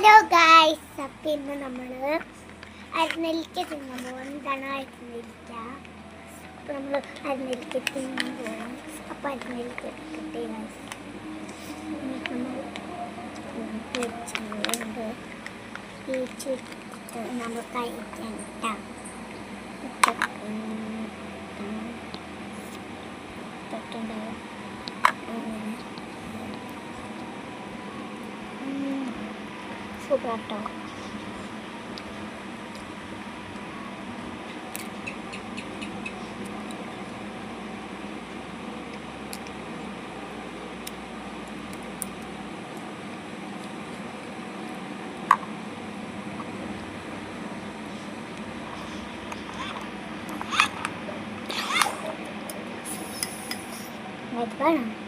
Hello guys, അപ്പം ഇന്ന് നമ്മൾ അരിനെല്ലിക്ക തിന്നാൻ പോകാം. എന്താണ് അരിനെല്ലിക്ക? അപ്പം നമ്മൾ അരിനെല്ലിക്ക തിന്നാൻ പോകാം. അപ്പം അരിനെല്ലിക്ക എടുക്കട്ടെ ഗായ്സ്. നമ്മൾ പിടിച്ചുകൊണ്ട് പിടിച്ചിട്ട് നമ്മൾ കഴിക്കാൻ കേട്ടോ. സൂപ്പർ കേട്ടോ. വേണം